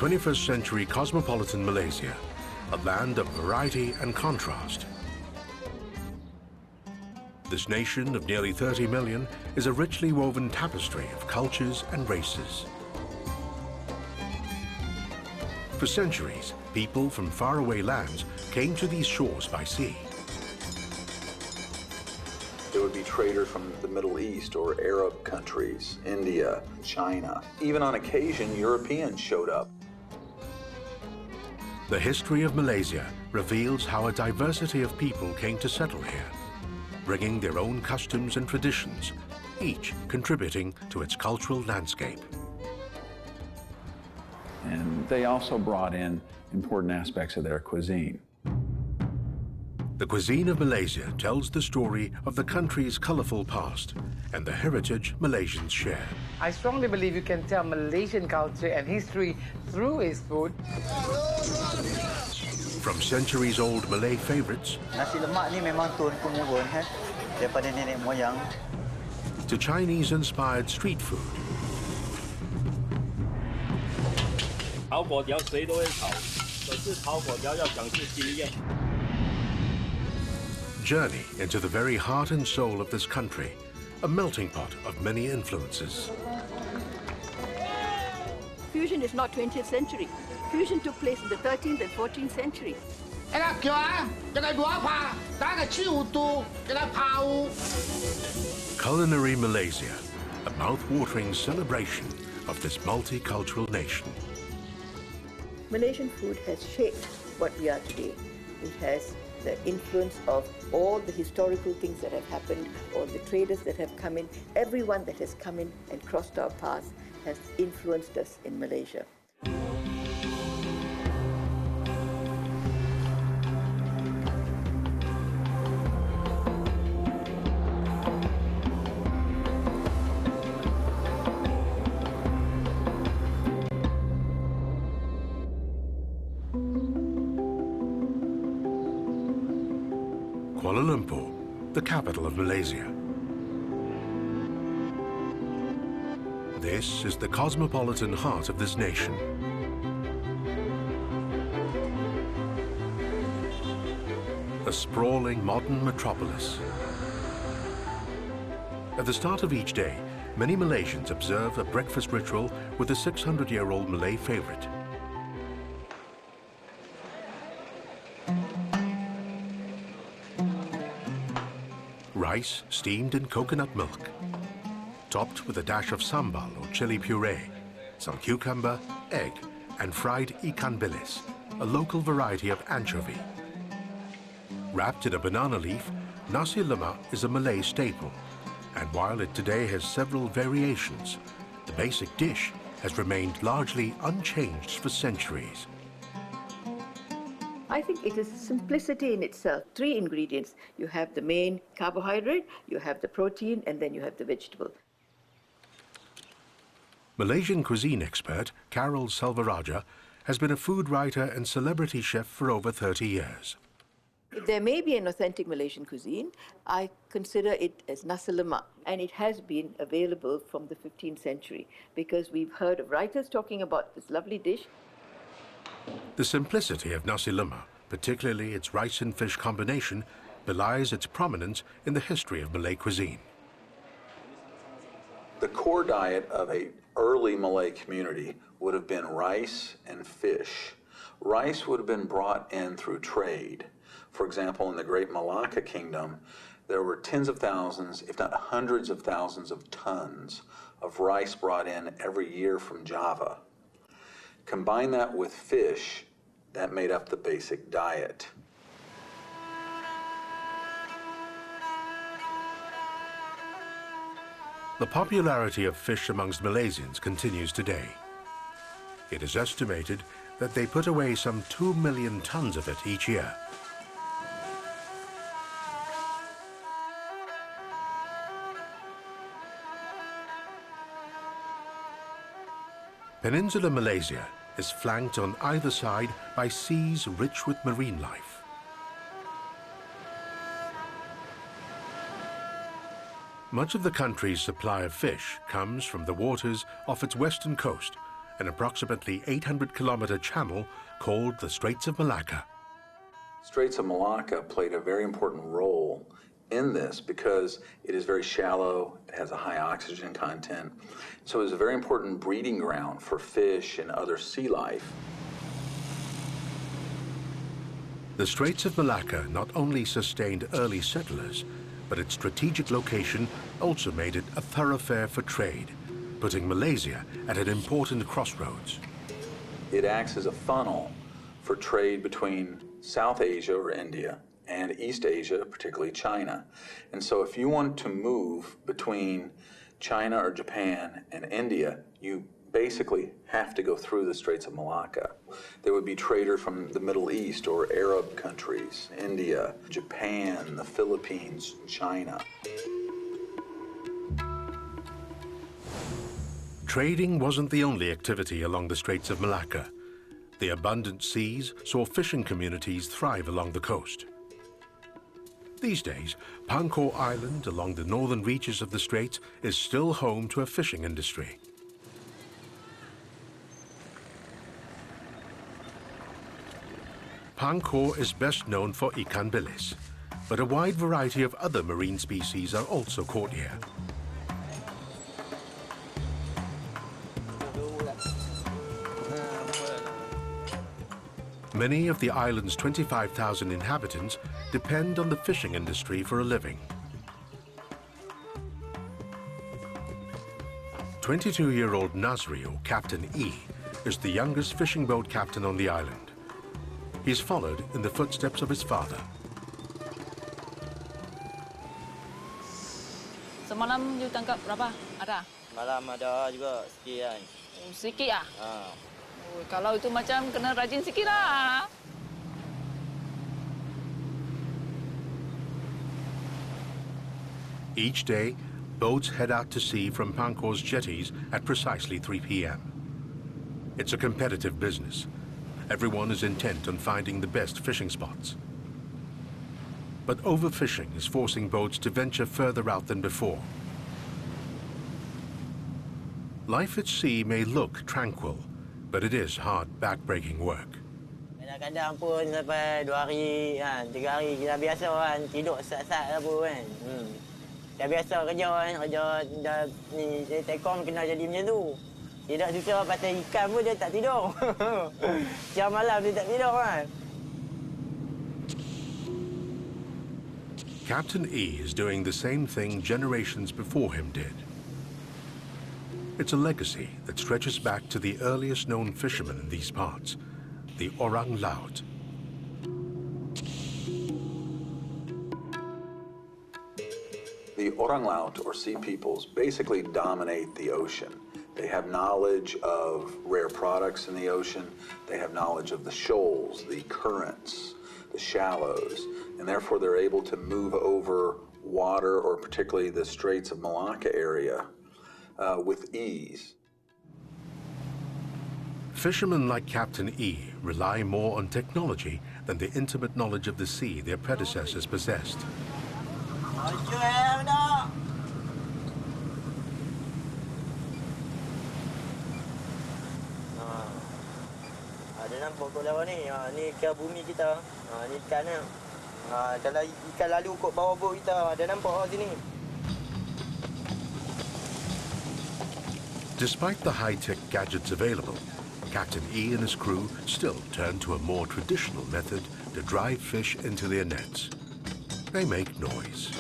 21st century cosmopolitan Malaysia, a land of variety and contrast. This nation of nearly 30 million is a richly woven tapestry of cultures and races. For centuries, people from faraway lands came to these shores by sea. There would be traders from the Middle East or Arab countries, India, China. Even on occasion, Europeans showed up. The history of Malaysia reveals how a diversity of people came to settle here, bringing their own customs and traditions, each contributing to its cultural landscape. And they also brought in important aspects of their cuisine. The cuisine of Malaysia tells the story of the country's colorful past and the heritage Malaysians share. I strongly believe you can tell Malaysian culture and history through its food. From centuries-old Malay favorites Nasi lemak ni memang turun-temurun daripada nenek moyang. to Chinese-inspired street food. Journey into the very heart and soul of this country, a melting pot of many influences. Fusion is not 20th century. Fusion took place in the 13th and 14th century. Culinary Malaysia, a mouth-watering celebration of this multicultural nation. Malaysian food has shaped what we are today. It has the influence of all the historical things that have happened, all the traders that have come in, everyone that has come in and crossed our paths has influenced us in Malaysia. Kuala Lumpur, the capital of Malaysia. This is the cosmopolitan heart of this nation. A sprawling modern metropolis. At the start of each day, many Malaysians observe a breakfast ritual with a 600-year-old Malay favorite. Rice steamed in coconut milk, topped with a dash of sambal or chili puree, some cucumber, egg, and fried ikan bilis, a local variety of anchovy. Wrapped in a banana leaf, nasi lemak is a Malay staple, and while it today has several variations, the basic dish has remained largely unchanged for centuries. I think it is simplicity in itself. 3 ingredients. You have the main carbohydrate, you have the protein, and then you have the vegetable. Malaysian cuisine expert Carol Salvaraja has been a food writer and celebrity chef for over 30 years. There may be an authentic Malaysian cuisine. I consider it as nasi lemak, and it has been available from the 15th century because we've heard of writers talking about this lovely dish. The simplicity of nasi lemak, particularly its rice and fish combination, belies its prominence in the history of Malay cuisine. The core diet of an early Malay community would have been rice and fish. Rice would have been brought in through trade. For example, in the Great Malacca Kingdom, there were tens of thousands, if not hundreds of thousands of tons of rice brought in every year from Java. Combine that with fish, that made up the basic diet. The popularity of fish amongst Malaysians continues today. It is estimated that they put away some 2 million tons of it each year. Peninsular Malaysia is flanked on either side by seas rich with marine life. Much of the country's supply of fish comes from the waters off its western coast an approximately 800-kilometer channel called the Straits of Malacca. Straits of Malacca played a very important role in this because it is very shallow, it has a high oxygen content, so it was a very important breeding ground for fish and other sea life. The Straits of Malacca not only sustained early settlers, but its strategic location also made it a thoroughfare for trade, putting Malaysia at an important crossroads. It acts as a funnel for trade between South Asia or India and East Asia, particularly China. And so if you want to move between China or Japan and India, you basically have to go through the Straits of Malacca. There would be traders from the Middle East or Arab countries, India, Japan, the Philippines, China. Trading wasn't the only activity along the Straits of Malacca. The abundant seas saw fishing communities thrive along the coast. These days, Pangkor Island along the northern reaches of the Straits is still home to a fishing industry. Pangkor is best known for ikan bilis, but a wide variety of other marine species are also caught here. Many of the island's 25,000 inhabitants depend on the fishing industry for a living. 22-year-old Nasri, or Captain E, is the youngest fishing boat captain on the island. He's followed in the footsteps of his father. Semalam you tangkap berapa? Ada? Malam ada juga sikit kan. Sikit ah? Oh, kalau itu macam kena rajin sikit lah. Each day, boats head out to sea from Pangkor's jetties at precisely 3 p.m. It's a competitive business. Everyone is intent on finding the best fishing spots. But overfishing is forcing boats to venture further out than before. Life at sea may look tranquil, but it is hard, back-breaking work. Kadang-kadang pun sampai 2 hari, 3 hari kita biasa kan tidur sat-sat apa kan. Dah biasa kerja kan, kerja dah ni telekom kena jadi macam tu. Tidak susah pasal ikan pun dia tak tidur. Siang malam dia tak tidur kan. Captain E is doing the same thing generations before him did. It's a legacy that stretches back to the earliest known fishermen in these parts, the orang laut. The orang laut, or sea peoples, basically dominate the ocean. They have knowledge of rare products in the ocean. They have knowledge of the shoals, the currents, the shallows, and therefore they're able to move over water, or particularly the Straits of Malacca area, with ease. Fishermen like Captain E rely more on technology than the intimate knowledge of the sea their predecessors possessed. Ada nampak kot lawan ni. Ni ikan bumi kita. Ni ikan ni. Kalau ikan lalu kot bawah bot kita, ada nampak sini. Despite the high-tech gadgets available, Captain E and his crew still turn to a more traditional method to drive fish into their nets. They make noise.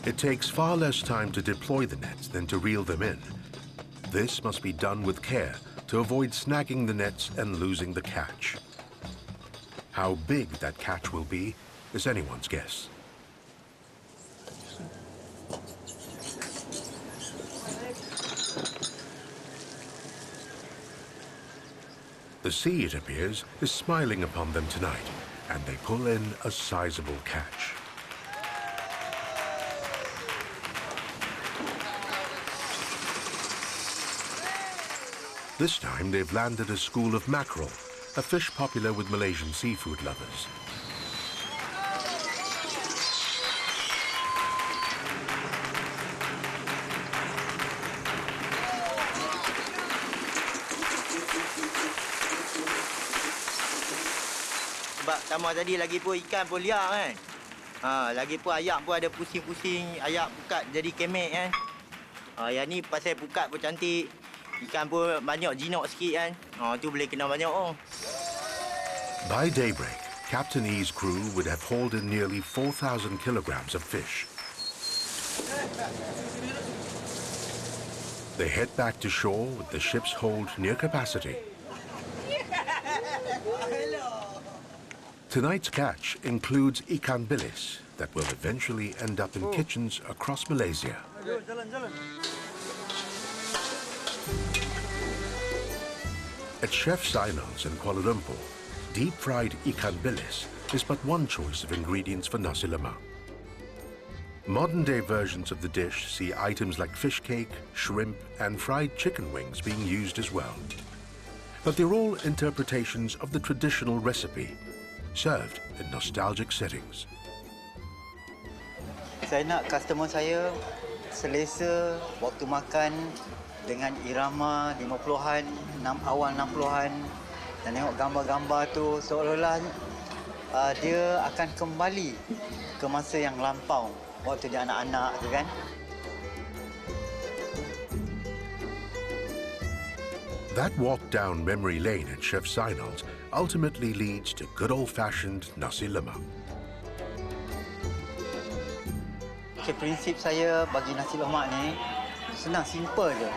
It takes far less time to deploy the nets than to reel them in. This must be done with care to avoid snagging the nets and losing the catch. How big that catch will be is anyone's guess. The sea, it appears, is smiling upon them tonight, and they pull in a sizable catch. This time they've landed a school of mackerel, a fish popular with Malaysian seafood lovers. Sebab tambah tadi lagi pun ikan pun liar kan. Lagi pun ayak pun ada pusing-pusing, ayak pukat jadi kemek kan. Yang ni pasal pukat pun cantik. Ikan pun banyak jinak sikit kan. Tu boleh kena banyak oh. By daybreak, Captain E's crew would have hauled in nearly 4,000 kilograms of fish. They head back to shore with the ship's hold near capacity. Tonight's catch includes ikan bilis that will eventually end up in kitchens across Malaysia. At Chef Zainal's in Kuala Lumpur, deep-fried ikan bilis is but one choice of ingredients for nasi lemak. Modern-day versions of the dish see items like fish cake, shrimp, and fried chicken wings being used as well. But they're all interpretations of the traditional recipe, served in nostalgic settings. Saya nak customer saya selesa waktu makan dengan irama 50-an, awal 60-an dan tengok gambar-gambar tu seolah-olah dia akan kembali ke masa yang lampau waktu dia anak-anak tu kan. That walk down memory lane at Chef Zainal's ultimately leads to good old-fashioned nasi lemak. Prinsip saya bagi nasi lemak ni senang, simple je.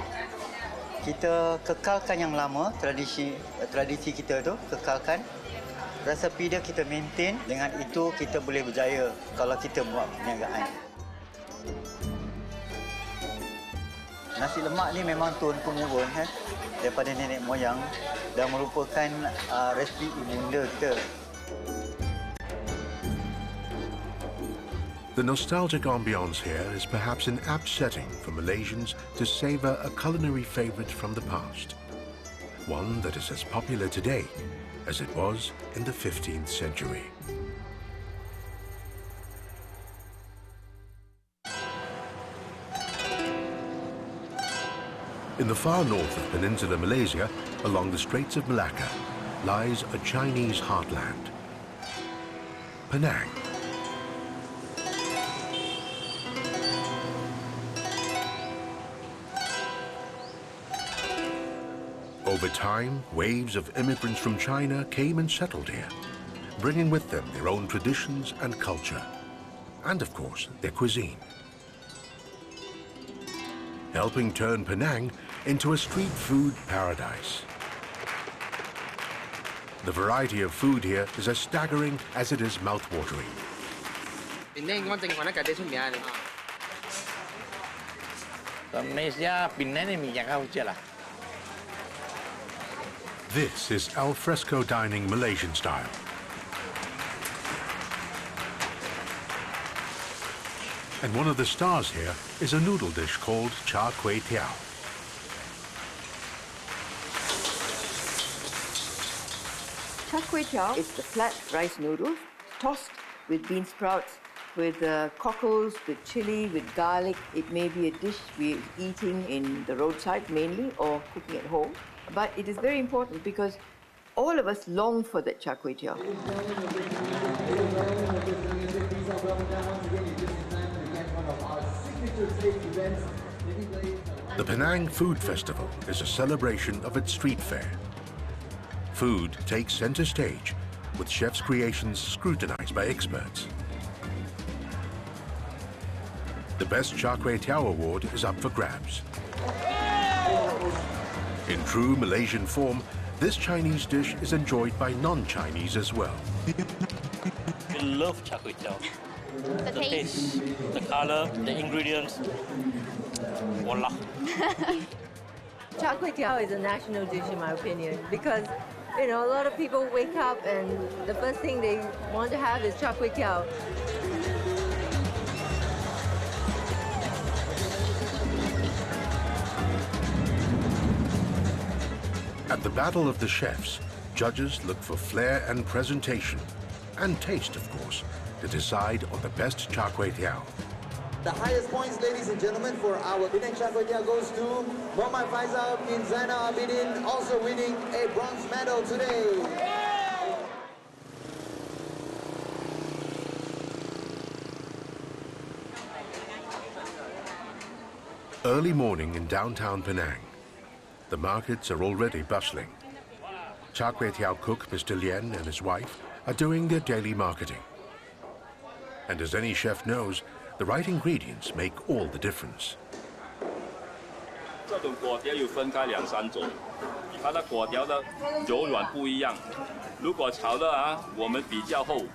Kita kekalkan yang lama, tradisi kita tu, kekalkan. Resepi dia kita maintain, dengan itu kita boleh berjaya kalau kita buat perniagaan. Nasi lemak ni memang turun-temurun daripada nenek moyang dan merupakan resipi ibunda kita. The nostalgic ambience here is perhaps an apt setting for Malaysians to savor a culinary favorite from the past, one that is as popular today as it was in the 15th century. In the far north of Peninsular Malaysia, along the Straits of Malacca, lies a Chinese heartland, Penang. Over time, waves of immigrants from China came and settled here, bringing with them their own traditions and culture, and of course, their cuisine, helping turn Penang into a street food paradise. The variety of food here is as staggering as it is mouth-watering. Malaysia, Penang ni minyak kau je lah. This is al fresco dining Malaysian style. And one of the stars here is a noodle dish called char kway teow. Char kway teow is the flat rice noodles tossed with bean sprouts, with cockles, with chili, with garlic. It may be a dish we're eating in the roadside mainly or cooking at home. But it is very important because all of us long for that char kway teow. The Penang Food Festival is a celebration of its street fair. Food takes center stage, with chefs' creations scrutinized by experts. The Best Char Kway Teow Award is up for grabs. In true Malaysian form, this Chinese dish is enjoyed by non-Chinese as well. We love char kway teow. The taste, the color, the ingredients. Voila. Char kway teow is a national dish in my opinion because, you know, a lot of people wake up and the first thing they want to have is char kway teow. At the Battle of the Chefs, Judges look for flair and presentation, and taste, of course, to decide on the best char kway teow. The highest points, ladies and gentlemen, for our Penang char kway teow goes to Muhammad Faisal bin Zainal Abidin, also winning a bronze medal today. Early morning in downtown Penang. The markets are already bustling. Char kway teow cook Mr. Lien and his wife are doing their daily marketing. And as any chef knows, the right ingredients make all the difference. 这种粿条有分开2-3种，它的粿条的柔软不一样。如果炒的啊，我们比较厚；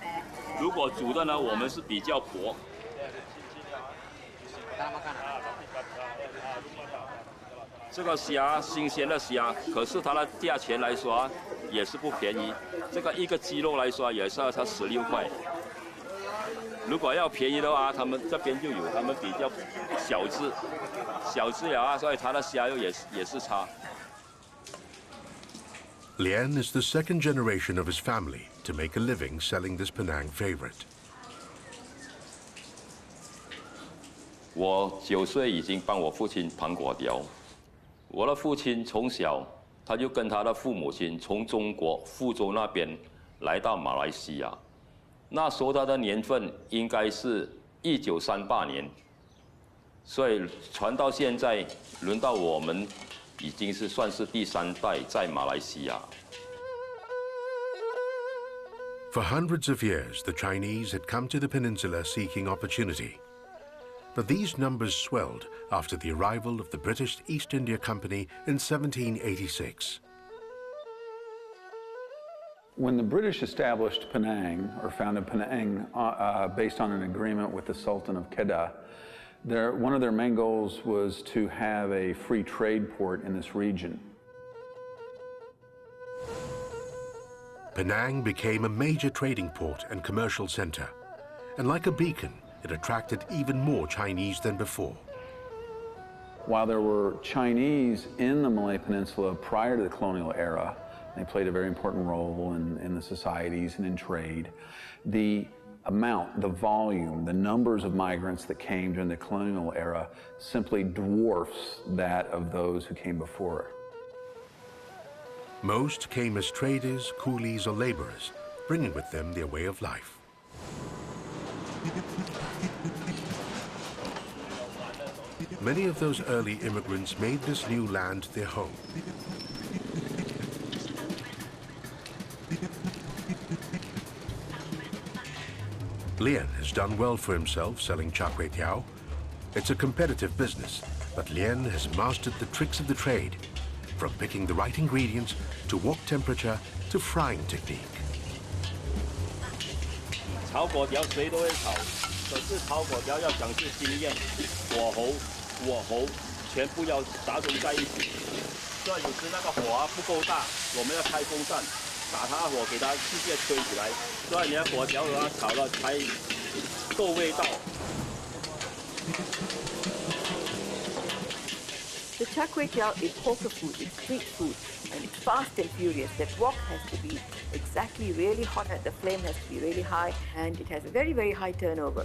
如果煮的呢，我们是比较薄。 这个虾新鲜的虾，可是它的价钱来说也是不便宜。这个1个鸡肉来说也是要它16块。如果要便宜的话，他们这边就有，他们比较小只了啊，所以它的虾肉也是差。Lien is the second generation of his family to make a living selling this Penang favorite. 我9岁已经帮我父亲盘粿条。 我的父亲从小他就跟他的父母亲从中国福州那边来到马来西亚，那时候他的年份应该是1938年，所以传到现在，轮到我们已经是算是第3代在马来西亚。 For hundreds of years, the Chinese had come to the peninsula seeking opportunity. But these numbers swelled after the arrival of the British East India Company in 1786. When the British established Penang, or founded Penang, based on an agreement with the Sultan of Kedah, one of their main goals was to have a free trade port in this region. Penang became a major trading port and commercial center, and like a beacon, it attracted even more Chinese than before. While there were Chinese in the Malay Peninsula prior to the colonial era, they played a very important role in the societies and in trade. The amount, the volume, the numbers of migrants that came during the colonial era simply dwarfs that of those who came before. Most came as traders, coolies, or laborers, bringing with them their way of life. Many of those early immigrants made this new land their home. Lien has done well for himself selling char kway teow. It's a competitive business, but Lien has mastered the tricks of the trade, from picking the right ingredients to wok temperature to frying technique. 炒粿条谁都会炒，可是炒粿条要讲究经验，火候全部要打中在一起。所以有时那个火不够大，我们要开风扇，打它火，给它直接吹起来，所以你的粿条和它炒了才够味道。 The char kway teow is hawker food, it's street food, and it's fast and furious. That wok has to be exactly really hot, the flame has to be really high, and it has a very, very high turnover.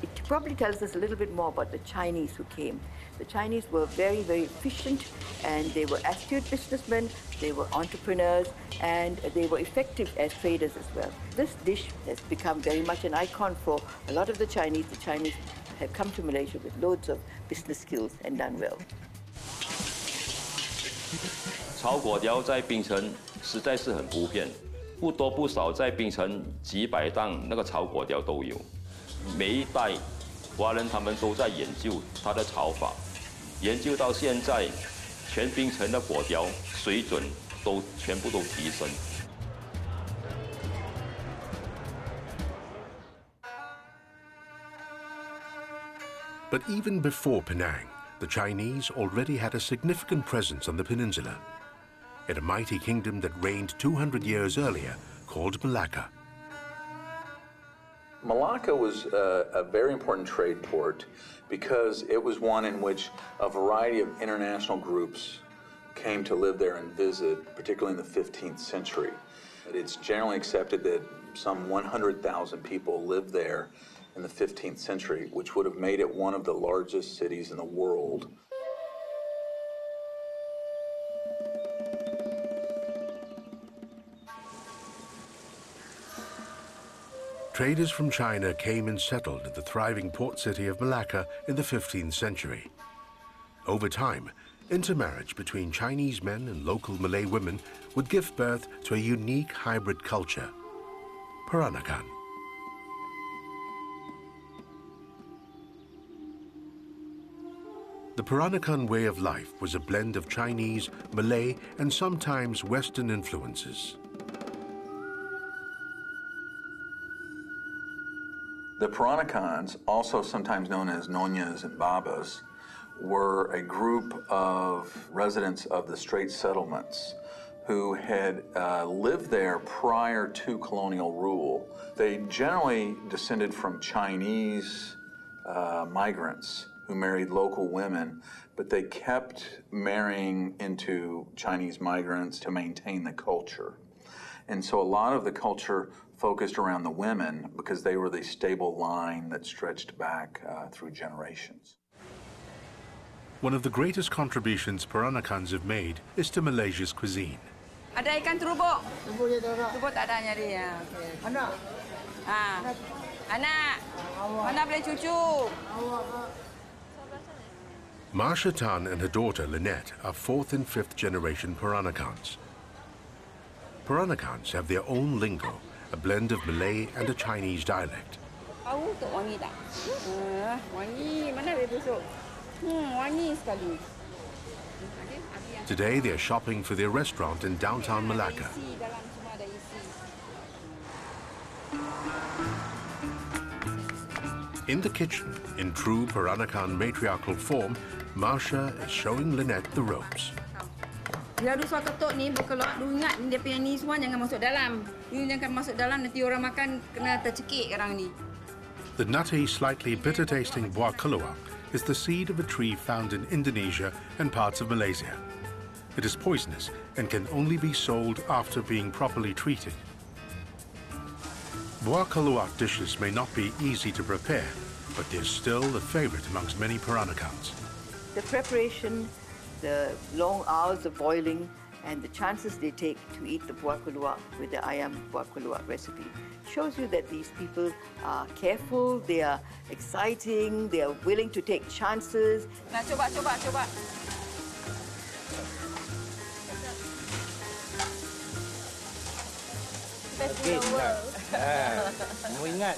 It probably tells us a little bit more about the Chinese who came. The Chinese were very, very efficient, and they were astute businessmen, they were entrepreneurs, and they were effective as traders as well. This dish has become very much an icon for a lot of the Chinese. The Chinese have come to Malaysia with loads of business skills and done well. 炒粿条在槟城实在是很普遍，不多不少，在槟城几百档那个炒粿条都有。每一代华人他们都在研究它的炒法，研究到现在，全槟城的粿条水准都全部都提升。 But even before Penang, the Chinese already had a significant presence on the peninsula, in a mighty kingdom that reigned 200 years earlier called Malacca. Malacca was a very important trade port because it was one in which a variety of international groups came to live there and visit, particularly in the 15th century. It's generally accepted that some 100,000 people lived there in the 15th century, which would have made it one of the largest cities in the world. Traders from China came and settled in the thriving port city of Malacca in the 15th century. Over time, intermarriage between Chinese men and local Malay women would give birth to a unique hybrid culture, Peranakan. The Peranakan way of life was a blend of Chinese, Malay, and sometimes Western influences. The Peranakans, also sometimes known as Nonyas and Babas, were a group of residents of the Strait settlements who had lived there prior to colonial rule. They generally descended from Chinese migrants who married local women, but they kept marrying into Chinese migrants to maintain the culture. And so a lot of the culture focused around the women because they were the stable line that stretched back through generations. One of the greatest contributions Peranakans have made is to Malaysia's cuisine. Ada ikan terubuk. Terubuk tak ada nyari ya. Okay. Anak. Anak. Mana boleh cucu? Marsha Tan and her daughter Lynette are 4th and 5th generation Peranakans. Peranakans have their own lingo, a blend of Malay and a Chinese dialect. Bau tak wangi tak? Wangi. Mana boleh busuk? Wangi sekali. Today they are shopping for their restaurant in downtown Malacca. In the kitchen, in true Peranakan matriarchal form, Marsha is showing Lynette the ropes. Bila rusah ketuk ni, kalau lu ingat dia punya ni semua jangan masuk dalam. Ni jangan masuk dalam, nanti orang makan kena tercekik orang ni. The nutty, slightly bitter-tasting buah keluak is the seed of a tree found in Indonesia and parts of Malaysia. It is poisonous and can only be sold after being properly treated. Buah keluak dishes may not be easy to prepare, but they're still a favorite amongst many Peranakans. The preparation, the long hours of boiling, and the chances they take to eat the buah keluak with the ayam buah keluak recipe shows you that these people are careful, they are exciting, they are willing to take chances. Nah, coba. Okey, mau ingat.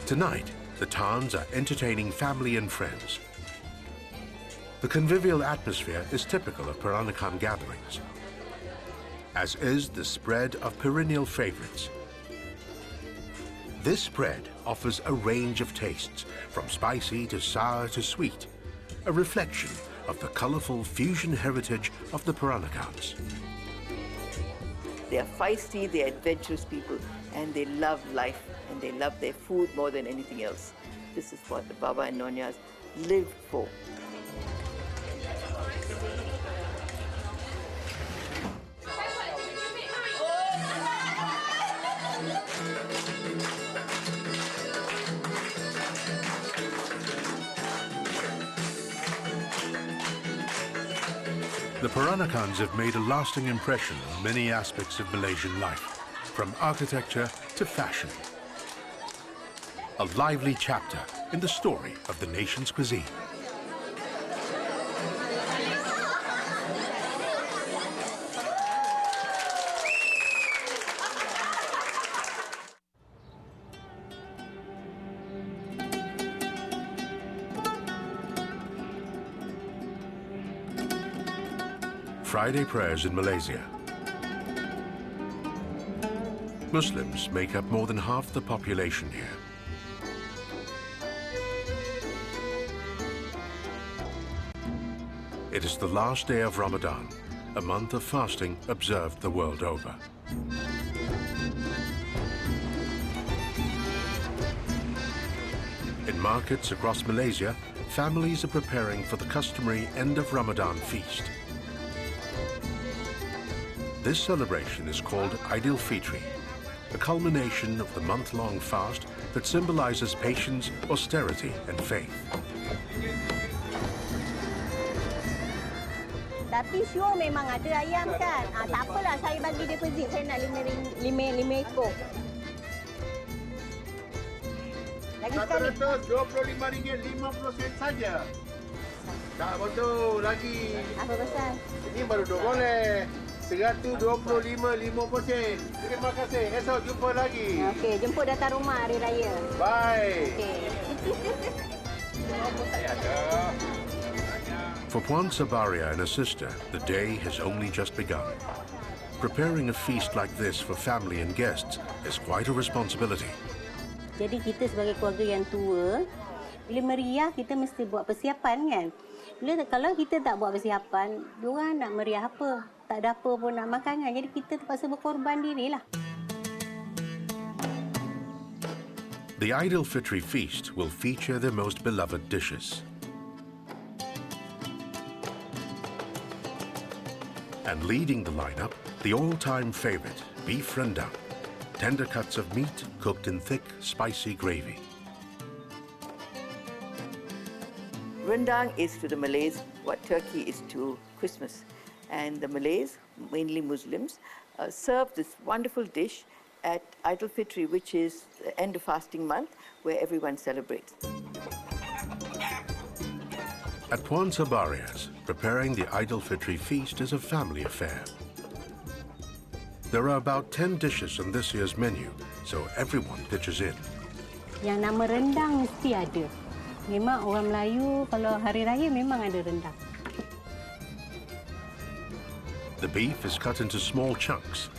Tonight, the Tans are entertaining family and friends. The convivial atmosphere is typical of Peranakan gatherings, as is the spread of perennial favorites. This spread offers a range of tastes, from spicy to sour to sweet, a reflection of the colorful fusion heritage of the Peranakans. They are feisty, they are adventurous people, and they love life, and they love their food more than anything else. This is what the Baba and Nonyas live for. The Peranakans have made a lasting impression on many aspects of Malaysian life, from architecture to fashion. A lively chapter in the story of the nation's cuisine. Friday prayers in Malaysia. Muslims make up more than half the population here. It is the last day of Ramadan, a month of fasting observed the world over. In markets across Malaysia, families are preparing for the customary end of Ramadan feast. This celebration is called Aidilfitri, a culmination of the month-long fast that symbolizes patience, austerity, and faith. Tapi sure memang ada ayam kan. Tak apalah, saya bagi deposit. Saya nak 5 ekor. Lagi sekali. RM25.50 saja. Tak betul lagi. Apa pasal? Ini baru boleh. RM125.50. Terima kasih. Esok jumpa lagi. Okey, jemput datang rumah hari raya. Bye. Okey. For Puan Sabaria and her sister, the day has only just begun. Preparing a feast like this for family and guests is quite a responsibility. Jadi kita sebagai keluarga yang tua, bila meriah kita mesti buat persiapan kan. Kalau kita tak buat persiapan, diorang nak meriah apa? Tak ada apa pun nak makan kan. Jadi kita terpaksa berkorban dirilah. The Aidilfitri feast will feature their most beloved dishes. And leading the lineup, the all-time favorite, beef rendang. Tender cuts of meat cooked in thick, spicy gravy. Rendang is to the Malays what Turkey is to Christmas. And the Malays, mainly Muslims, serve this wonderful dish at Aidilfitri, which is the end of fasting month, where everyone celebrates. At Puan Sabaria's, preparing the Aidilfitri feast is a family affair. There are about 10 dishes on this year's menu, so everyone pitches in. Yang nama rendang mesti ada. Memang orang Melayu kalau hari raya memang ada rendang. The beef is cut into small chunks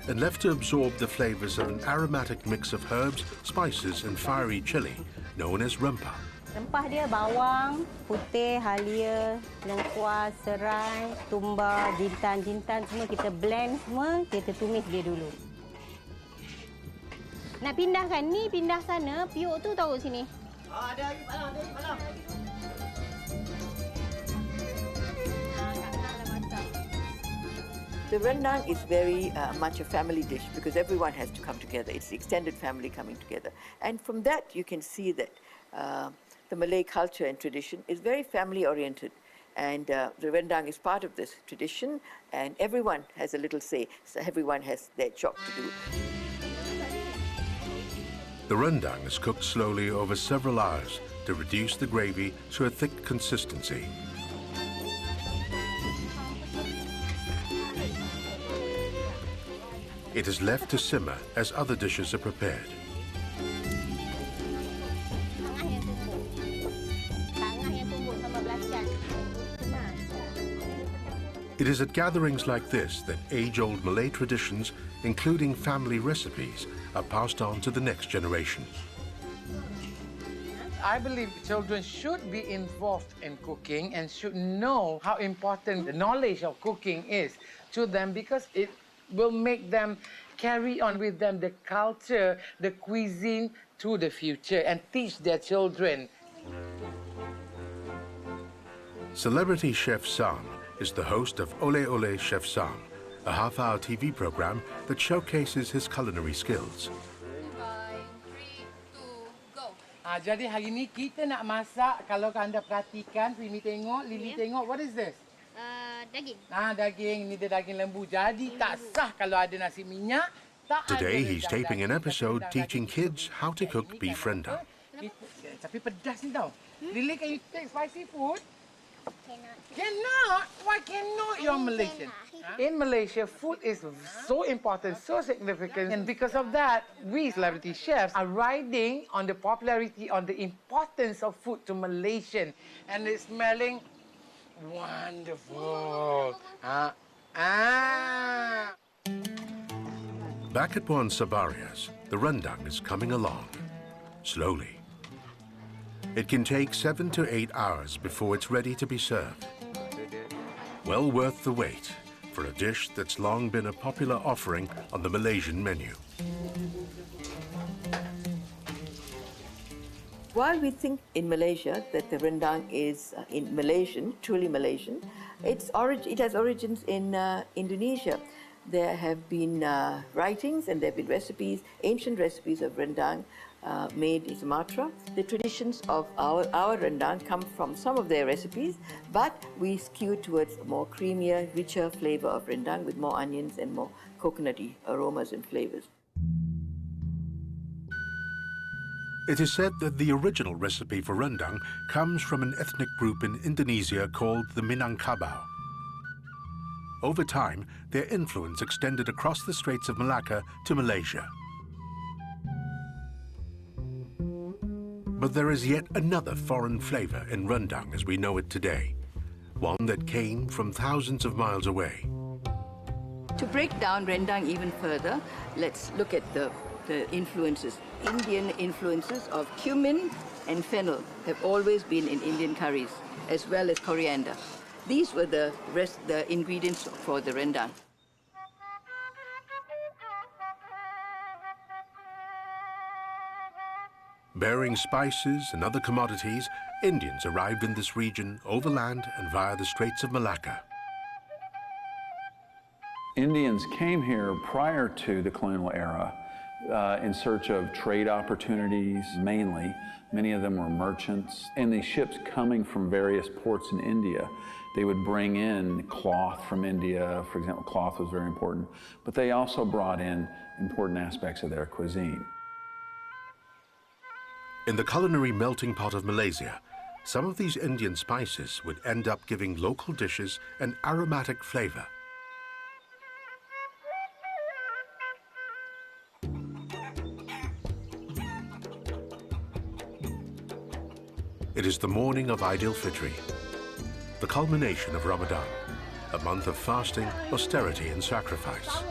and left to absorb the flavors of an aromatic mix of herbs, spices, and fiery chili known as rempah. Rempah dia bawang, putih, halia, lengkuas, serai, tumbar, jintan semua kita blend semua, kita tumis dia dulu. Nak pindahkan ni, pindah sana, piuk tu tahu sini. Ada lagi malam. The rendang is very much a family dish because everyone has to come together. It's the extended family coming together. And from that, you can see that the Malay culture and tradition is very family-oriented. And the rendang is part of this tradition, and everyone has a little say. So everyone has their job to do. The rendang is cooked slowly over several hours to reduce the gravy to a thick consistency. It is left to simmer as other dishes are prepared. It is at gatherings like this that age-old Malay traditions, including family recipes, are passed on to the next generation. I believe children should be involved in cooking and should know how important the knowledge of cooking is to them, because it will make them carry on with them the culture, the cuisine to the future, and teach their children. Celebrity Chef Sam is the host of Ole Ole Chef Sam, a half-hour TV program that showcases his culinary skills. Jadi hari ni kita nak masak, kalau anda perhatikan, Primi tengok, Lily tengok, what is this? Daging. Daging. Ini dia daging lembu. Jadi tak sah kalau ada nasi minyak. Today he's taping an episode teaching kids how to cook beef rendang. Tapi pedas ni tau. Lily, can you take spicy food? Cannot? Why cannot? You're Malaysian. In Malaysia, food is so important, so significant. And because of that, we celebrity chefs are riding on the popularity, on the importance of food to Malaysian. And it's smelling wonderful. Back at Puan Sabaria's, the rendang is coming along, slowly. It can take 7 to 8 hours before it's ready to be served. Well worth the wait, for a dish that's long been a popular offering on the Malaysian menu. While we think in Malaysia that the rendang is in Malaysian, truly Malaysian, it has origins in Indonesia. There have been writings and there have been recipes, ancient recipes of rendang made in Sumatra. The traditions of our rendang come from some of their recipes, but we skew towards a more creamier, richer flavor of rendang with more onions and more coconutty aromas and flavors. It is said that the original recipe for rendang comes from an ethnic group in Indonesia called the Minangkabau. Over time, their influence extended across the Straits of Malacca to Malaysia. But there is yet another foreign flavor in rendang as we know it today, one that came from thousands of miles away. To break down rendang even further, let's look at the influences. Indian influences of cumin and fennel have always been in Indian curries, as well as coriander. These were the ingredients for the rendang. Bearing spices and other commodities, Indians arrived in this region overland and via the Straits of Malacca. Indians came here prior to the colonial era in search of trade opportunities, mainly. Many of them were merchants. And these ships coming from various ports in India, they would bring in cloth from India. For example, cloth was very important. But they also brought in important aspects of their cuisine. In the culinary melting pot of Malaysia, some of these Indian spices would end up giving local dishes an aromatic flavor. It is the morning of Aidilfitri, the culmination of Ramadan, a month of fasting, austerity, and sacrifice.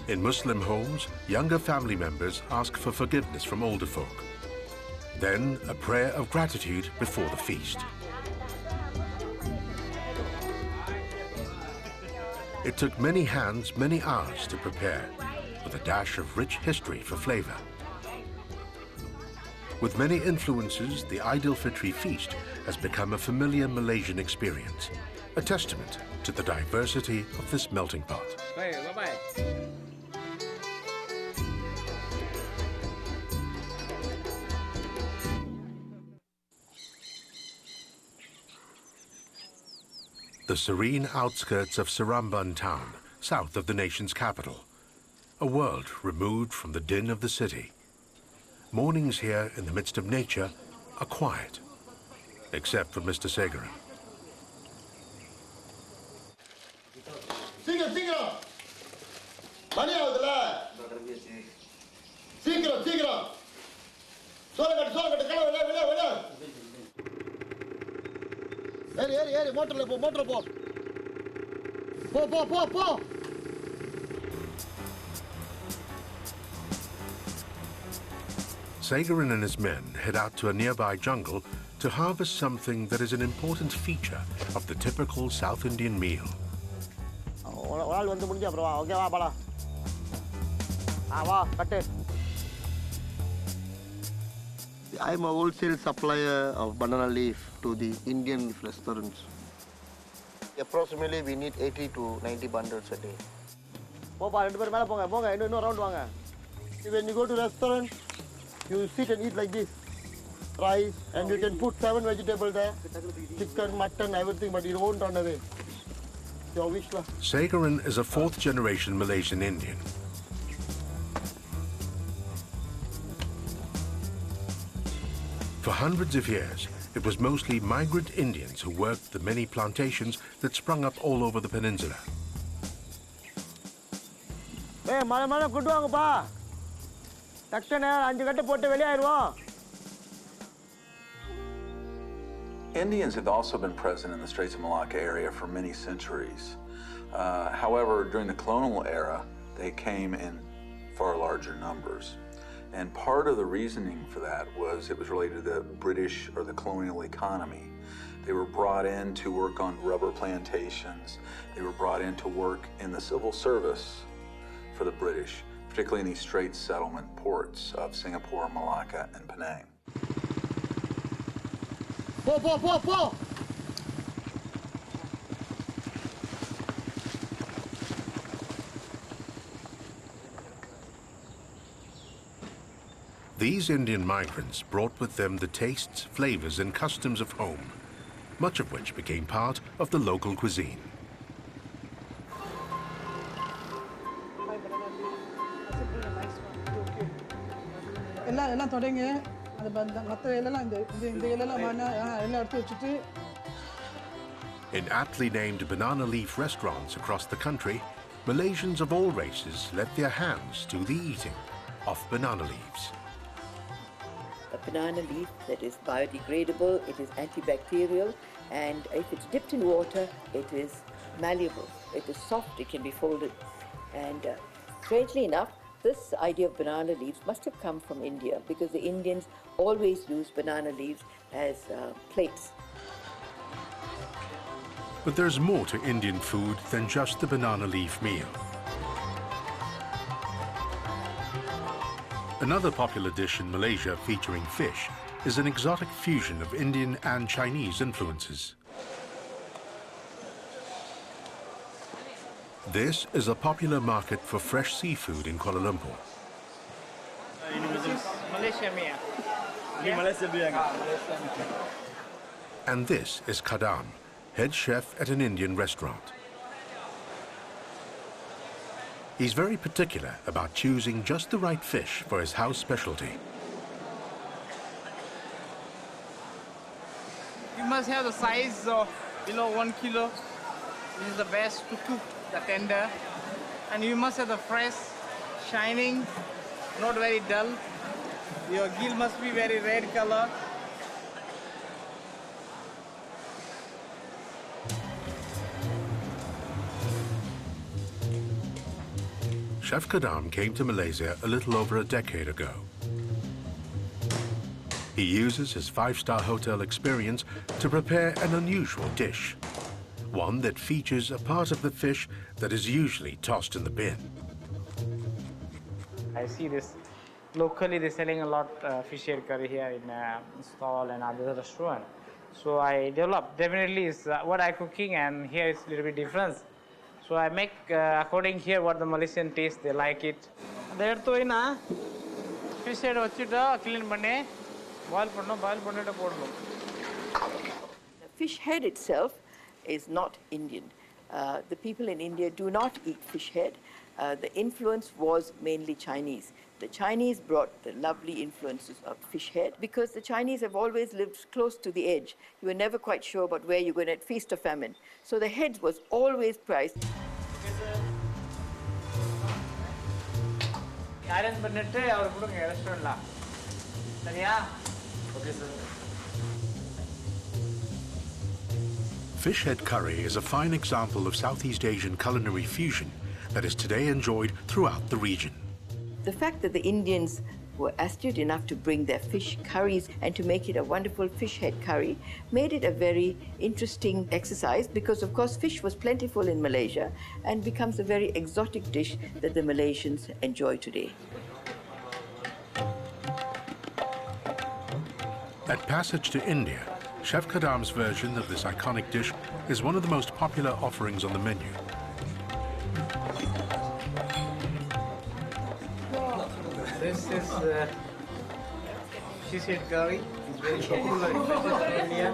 In Muslim homes, younger family members ask for forgiveness from older folk. Then, a prayer of gratitude before the feast. It took many hands, many hours to prepare, with a dash of rich history for flavor. With many influences, the Aidilfitri feast has become a familiar Malaysian experience, a testament to the diversity of this melting pot. Hey, bye-bye. The serene outskirts of Seramban town, south of the nation's capital. A world removed from the din of the city. Mornings here in the midst of nature are quiet, except for Mr. Segaran. Singkir! Mani avudala? Singkir! Sola kata, kala, Eri, motor po. Po. Segaran and his men head out to a nearby jungle to harvest something that is an important feature of the typical South Indian meal. I'm a wholesale supplier of banana leaf to the Indian restaurants. Approximately, we need 80 to 90 bundles a day. When you go to restaurant, you sit and eat like this. Rice, and you can put 7 vegetables there. Chicken, mutton, everything, but you won't run away. Your wish, lah. Segaran is a 4th-generation Malaysian Indian. For hundreds of years, it was mostly migrant Indians who worked the many plantations that sprung up all over the peninsula. Indians have also been present in the Straits of Malacca area for many centuries. However, during the colonial era, they came in far larger numbers. And part of the reasoning for that was it was related to the British or the colonial economy. They were brought in to work on rubber plantations. They were brought in to work in the civil service for the British, particularly in these Straits settlement ports of Singapore, Malacca, and Penang. These Indian migrants brought with them the tastes, flavors, and customs of home, much of which became part of the local cuisine. In aptly named banana leaf restaurants across the country, Malaysians of all races let their hands do the eating of banana leaves. A banana leaf that is biodegradable, it is antibacterial, and if it's dipped in water, it is malleable, it is soft, it can be folded. And strangely enough, this idea of banana leaves must have come from India, because the Indians always use banana leaves as plates. But there's more to Indian food than just the banana leaf meal. Another popular dish in Malaysia featuring fish is an exotic fusion of Indian and Chinese influences. This is a popular market for fresh seafood in Kuala Lumpur. And this is Kadam, head chef at an Indian restaurant. He's very particular about choosing just the right fish for his house specialty. You must have the size of below 1 kilo. This is the best to cook, the tender. And you must have the fresh, shining, not very dull. Your gill must be very red color. Chef Kadam came to Malaysia a little over a decade ago. He uses his five-star hotel experience to prepare an unusual dish, one that features a part of the fish that is usually tossed in the bin. I see this. Locally, they're selling a lot fish head curry here in stall and other restaurant. So I developed. Definitely, is what I cooking, and here it's a little bit different. So I make according here what the Malaysian taste, they like it. There to ina fish head vachita clean panne boil pannum podum. The fish head itself is not Indian. The people in India do not eat fish head. The influence was mainly Chinese. The Chinese brought the lovely influences of fish head because the Chinese have always lived close to the edge. You were never quite sure about where you're going at feast or famine. So the head was always priced. Fish head curry is a fine example of Southeast Asian culinary fusion that is today enjoyed throughout the region. The fact that the Indians were astute enough to bring their fish curries and to make it a wonderful fish head curry made it a very interesting exercise because, of course, fish was plentiful in Malaysia and becomes a very exotic dish that the Malaysians enjoy today. At Passage to India, Chef Kadam's version of this iconic dish is one of the most popular offerings on the menu. This is fish head curry. It's very popular in India.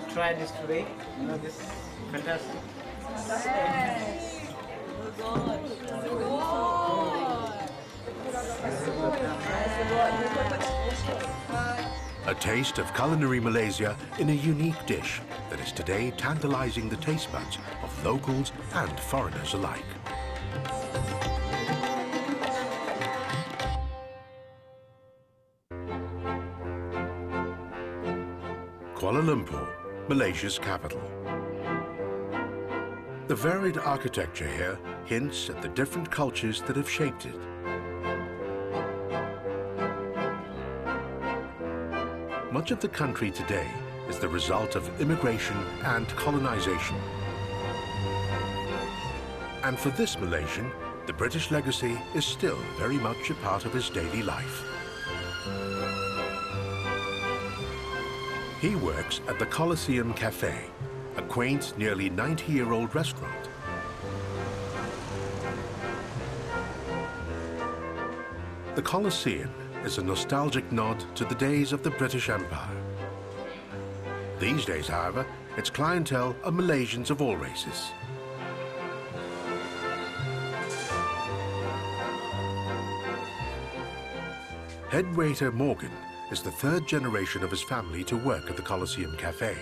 Try this today. You know, this is fantastic. A taste of culinary Malaysia in a unique dish that is today tantalizing the taste buds of locals and foreigners alike. Kuala Lumpur, Malaysia's capital. The varied architecture here hints at the different cultures that have shaped it. Much of the country today is the result of immigration and colonization. And for this Malaysian, the British legacy is still very much a part of his daily life. He works at the Colosseum Cafe, a quaint, nearly 90-year-old restaurant. The Colosseum is a nostalgic nod to the days of the British Empire. These days, however, its clientele are Malaysians of all races. Head waiter Morgan is the third generation of his family to work at the Colosseum Cafe.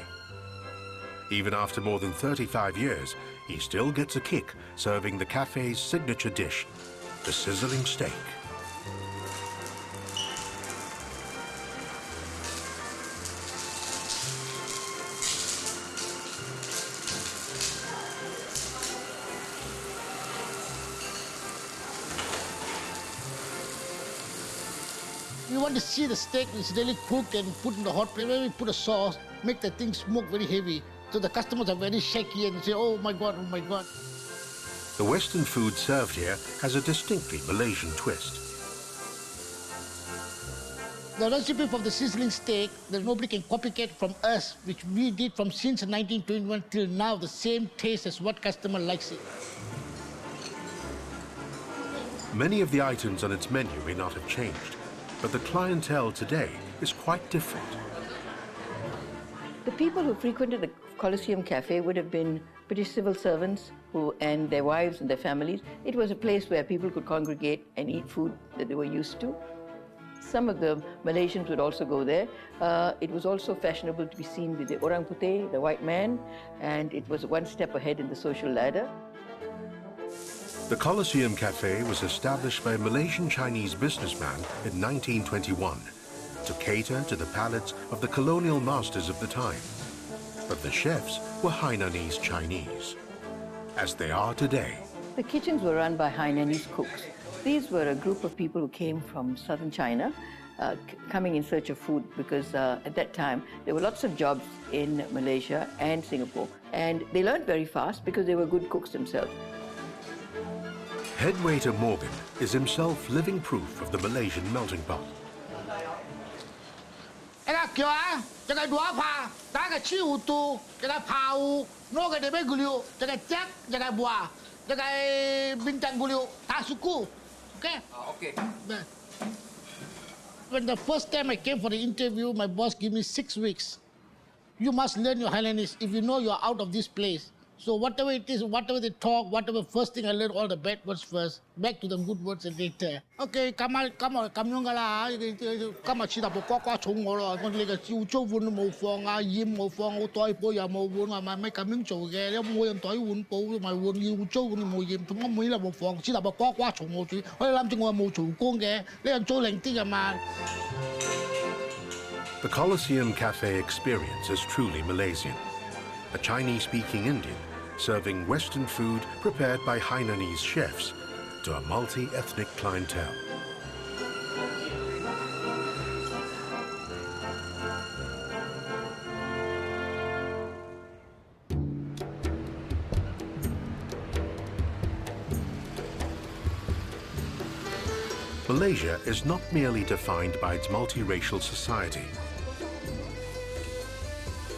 Even after more than 35 years, he still gets a kick serving the cafe's signature dish, the sizzling steak. You want to see the steak is really cooked and put in the hot plate. When we put a sauce, make the thing smoke very heavy. So the customers are very shaky and say, oh my God, oh my God. The Western food served here has a distinctly Malaysian twist. The recipe for the sizzling steak that nobody can copycat from us, which we did from since 1921 till now, the same taste as what customer likes it. Many of the items on its menu may not have changed, but the clientele today is quite different. The people who frequented the Colosseum Cafe would have been British civil servants and their wives and their families. It was a place where people could congregate and eat food that they were used to. Some of the Malaysians would also go there. It was also fashionable to be seen with the orang putih, the white man, and it was one step ahead in the social ladder. The Colosseum Cafe was established by a Malaysian-Chinese businessman in 1921 to cater to the palates of the colonial masters of the time. But the chefs were Hainanese Chinese, as they are today. The kitchens were run by Hainanese cooks. These were a group of people who came from southern China, coming in search of food because at that time there were lots of jobs in Malaysia and Singapore. And they learned very fast because they were good cooks themselves. Head waiter Morgan is himself living proof of the Malaysian melting pot. Okay. When the first time I came for the interview, my boss gave me 6 weeks. You must learn your Hainanese if you know you're out of this place. So whatever it is, whatever they talk, whatever, first thing I learned all the bad words first, back to the good words and later. Okay, come on, come on, come on, come on,吃到不呱呱重我咯，我哋個燒粥碗都冇放啊，鹽冇放，我袋煲又冇碗，話咪咁樣做嘅，有冇人袋碗煲咪碗要粥碗冇鹽，同我每粒冇放，吃到不呱呱重我煮，我哋諗住我冇做工嘅，你人做靈啲㗎嘛。The Colosseum Cafe experience is truly Malaysian. A Chinese-speaking Indian serving Western food prepared by Hainanese chefs to a multi-ethnic clientele. Malaysia is not merely defined by its multiracial society.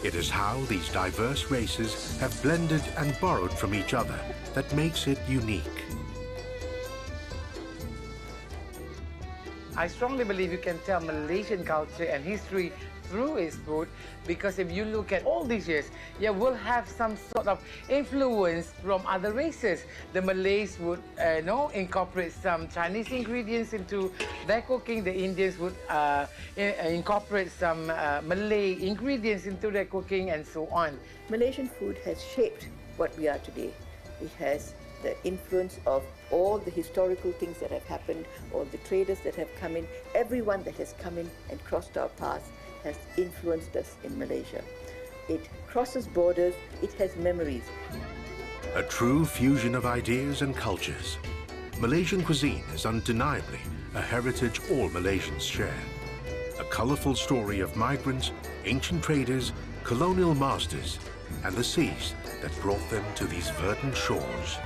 It is how these diverse races have blended and borrowed from each other that makes it unique. I strongly believe you can tell Malaysian culture and history through its food, because if you look at all these years, we'll have some sort of influence from other races. The Malays would incorporate some Chinese ingredients into their cooking. The Indians would incorporate some Malay ingredients into their cooking, and so on. Malaysian food has shaped what we are today. It has the influence of all the historical things that have happened, all the traders that have come in, everyone that has come in and crossed our paths has influenced us in Malaysia. It crosses borders, it has memories. A true fusion of ideas and cultures. Malaysian cuisine is undeniably a heritage all Malaysians share. a colourful story of migrants, ancient traders, colonial masters, and the seas that brought them to these verdant shores.